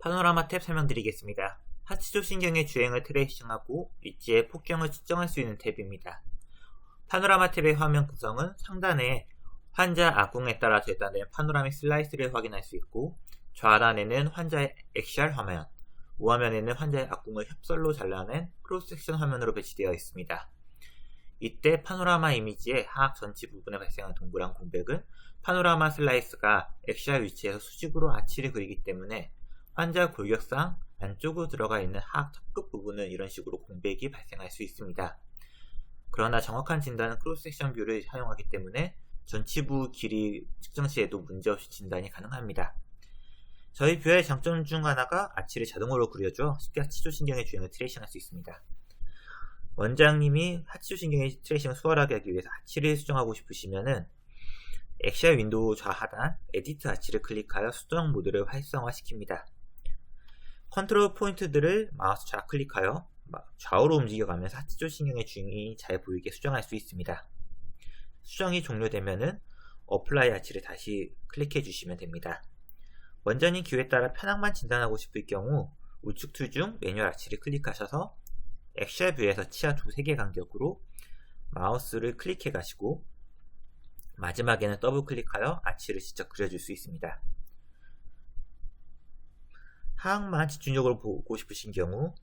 파노라마 탭 설명드리겠습니다. 하치조신경의 주행을 트레이싱하고 리치의 폭경을 측정할 수 있는 탭입니다. 파노라마 탭의 화면 구성은 상단에 환자 악궁에 따라 재단된 파노라믹 슬라이스를 확인할 수 있고, 좌단에는 환자의 엑시알 화면, 우화면에는 환자의 악궁을 협설로 잘라낸 크로스섹션 화면으로 배치되어 있습니다. 이때 파노라마 이미지의 하악 전치 부분에 발생한 동그란 공백은 파노라마 슬라이스가 엑시알 위치에서 수직으로 아치를 그리기 때문에 환자 골격상 안쪽으로 들어가 있는 하악 턱끝 부분은 이런 식으로 공백이 발생할 수 있습니다. 그러나 정확한 진단은 크로스섹션 뷰를 사용하기 때문에 전치부 길이 측정 시에도 문제없이 진단이 가능합니다. 저희 뷰의 장점 중 하나가 아치를 자동으로 그려줘 쉽게 하치조신경의 주행을 트레이싱할 수 있습니다. 원장님이 하치조신경의 트레이싱을 수월하게 하기 위해서 아치를 수정하고 싶으시면은 엑시알 윈도우 좌하단 에디트 아치를 클릭하여 수정 모드를 활성화시킵니다. 컨트롤 포인트들을 마우스 좌클릭하여 좌우로 움직여가면서 하치조신경의 주행이 잘 보이게 수정할 수 있습니다. 수정이 종료되면은 어플라이 아치를 다시 클릭해 주시면 됩니다. 원장님 기호에 따라 편향만 진단하고 싶을 경우 우측 툴 중 매뉴얼 아치를 클릭하셔서 엑시알 뷰에서 치아 두세 개 간격으로 마우스를 클릭해 가시고 마지막에는 더블 클릭하여 아치를 직접 그려줄 수 있습니다. 하악만 집중적으로 보고 싶으신 경우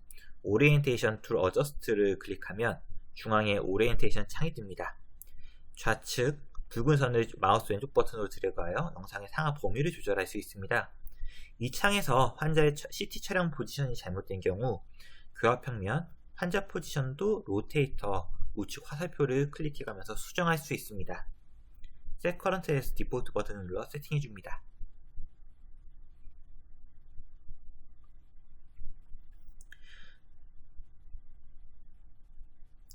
오리엔테이션 툴 어저스트를 클릭하면 중앙에 오리엔테이션 창이 뜹니다. 좌측 붉은 선을 마우스 왼쪽 버튼으로 드래그하여 영상의 상하 범위를 조절할 수 있습니다. 이 창에서 환자의 CT 촬영 포지션이 잘못된 경우 교합평면, 환자 포지션도 로테이터, 우측 화살표를 클릭해가면서 수정할 수 있습니다. Set Current as Default 버튼을 눌러 세팅해줍니다.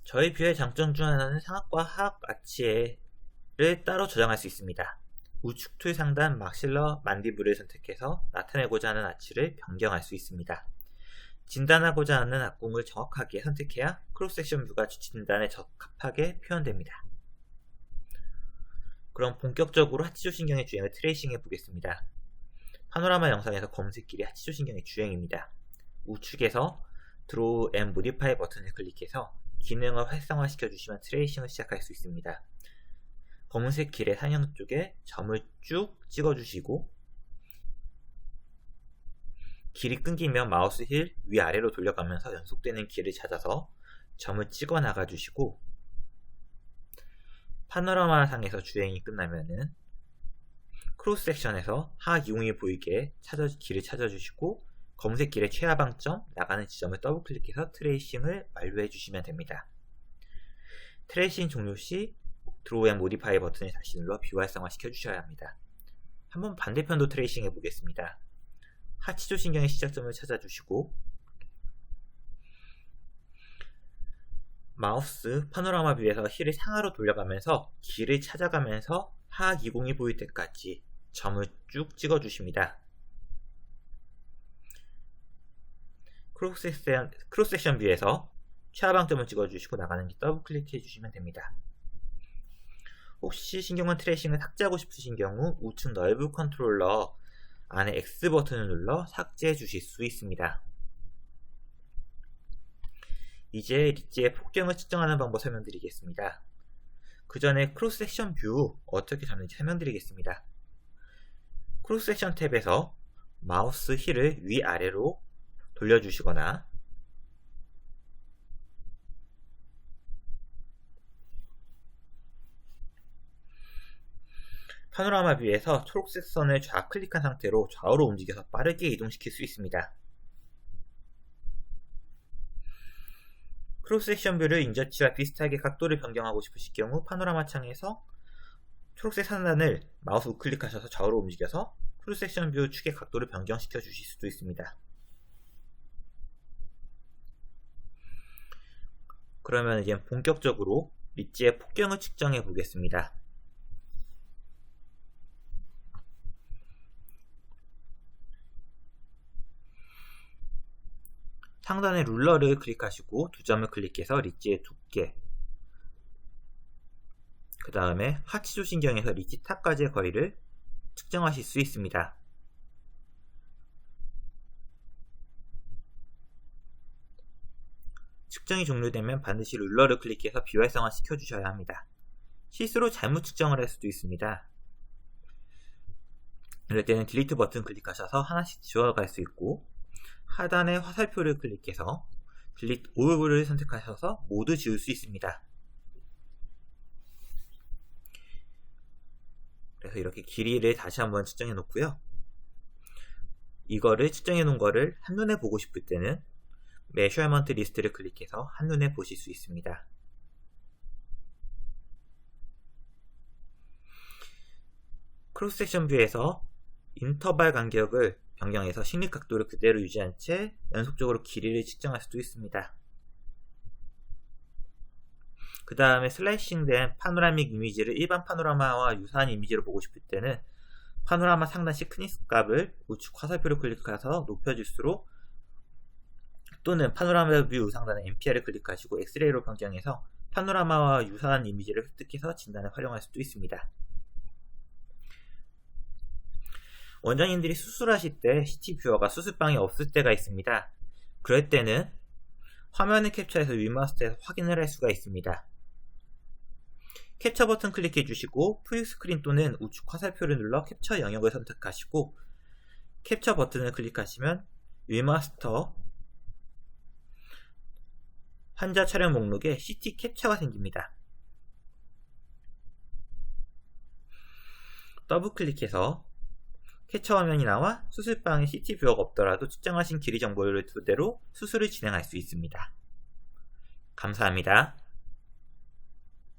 저희 뷰의 장점 중 하나는 상악과 하악 아치를 따로 저장할 수 있습니다. 우측 툴 상단 막실러 만디블을 선택해서 나타내고자 하는 아치를 변경할 수 있습니다. 진단하고자 하는 악궁을 정확하게 선택해야 크로스섹션 뷰가 진단에 적합하게 표현됩니다. 그럼 본격적으로 하치조신경의 주행을 트레이싱해 보겠습니다. 파노라마 영상에서 검은색 길이 하치조신경의 주행입니다. 우측에서 Draw and Modify 버튼을 클릭해서 기능을 활성화시켜 주시면 트레이싱을 시작할 수 있습니다. 검은색 길의 상형 쪽에 점을 쭉 찍어주시고 길이 끊기면 마우스 힐 위아래로 돌려가면서 연속되는 길을 찾아서 점을 찍어 나가주시고 파노라마 상에서 주행이 끝나면은 크로스 섹션에서 하악 이용이 보이게 길을 찾아주시고 검은색 길의 최하방점 나가는 지점을 더블 클릭해서 트레이싱을 완료해 주시면 됩니다. 트레이싱 종료 시 Draw and Modify 버튼을 다시 눌러 뷰 활성화 시켜 주셔야 합니다. 한번 반대편도 트레이싱 해 보겠습니다. 하치조신경의 시작점을 찾아주시고 마우스 파노라마 뷰에서 힐을 상하로 돌려가면서 길을 찾아가면서 하악 이공이 보일 때까지 점을 쭉 찍어주십니다. 크로스섹션 뷰에서 최하방점을 찍어주시고 나가는 길 더블 클릭해 주시면 됩니다. 혹시 신경관 트레이싱을 삭제하고 싶으신 경우 우측 넓은 컨트롤러 안에 X 버튼을 눌러 삭제해 주실 수 있습니다. 이제 리치의 폭경을 측정하는 방법 설명드리겠습니다. 그 전에 크로스섹션 뷰 어떻게 잡는지 설명드리겠습니다. 크로스섹션 탭에서 마우스 힐을 위아래로 돌려주시거나 파노라마 뷰에서 초록색 선을 좌클릭한 상태로 좌우로 움직여서 빠르게 이동시킬 수 있습니다. 크로스섹션 뷰를 인저치와 비슷하게 각도를 변경하고 싶으실 경우 파노라마 창에서 초록색 상단을 마우스 우클릭하셔서 좌우로 움직여서 크로스섹션 뷰 축의 각도를 변경시켜 주실 수도 있습니다. 그러면 이제 본격적으로 리치의 폭경을 측정해 보겠습니다. 상단의 룰러를 클릭하시고 두 점을 클릭해서 리치의 두께, 그 다음에 하치조신경에서 리치 탑까지의 거리를 측정하실 수 있습니다. 측정이 종료되면 반드시 룰러를 클릭해서 비활성화 시켜주셔야 합니다. 실수로 잘못 측정을 할 수도 있습니다. 이럴 때는 딜리트 버튼 클릭하셔서 하나씩 지워갈 수 있고, 하단의 화살표를 클릭해서 딜리트 올을 선택하셔서 모두 지울 수 있습니다. 그래서 이렇게 길이를 다시 한번 측정해 놓고요. 이거를 측정해 놓은 거를 한눈에 보고 싶을 때는 메셔먼트 리스트를 클릭해서 한눈에 보실 수 있습니다. 크로스 섹션 뷰에서 인터벌 간격을 변경해서 식립 각도를 그대로 유지한 채 연속적으로 길이를 측정할 수도 있습니다. 그 다음에 슬라이싱된 파노라믹 이미지를 일반 파노라마와 유사한 이미지로 보고 싶을 때는 파노라마 상단 시크니스 값을 우측 화살표를 클릭해서 높여줄수록, 또는 파노라마 뷰 상단의 MPR을 클릭하시고 엑스레이로 변경해서 파노라마와 유사한 이미지를 획득해서 진단에 활용할 수도 있습니다. 원장님들이 수술하실 때 CT 뷰어가 수술방에 없을 때가 있습니다. 그럴 때는 화면을 캡처해서 위마스터에서 확인을 할 수가 있습니다. 캡처 버튼 클릭해 주시고 풀스크린 또는 우측 화살표를 눌러 캡처 영역을 선택하시고 캡처 버튼을 클릭하시면 위마스터 환자 촬영 목록에 CT 캡처가 생깁니다. 더블 클릭해서 캡처 화면이 나와 수술방에 CT 뷰어가 없더라도 측정하신 길이 정보를 그대로 수술을 진행할 수 있습니다. 감사합니다.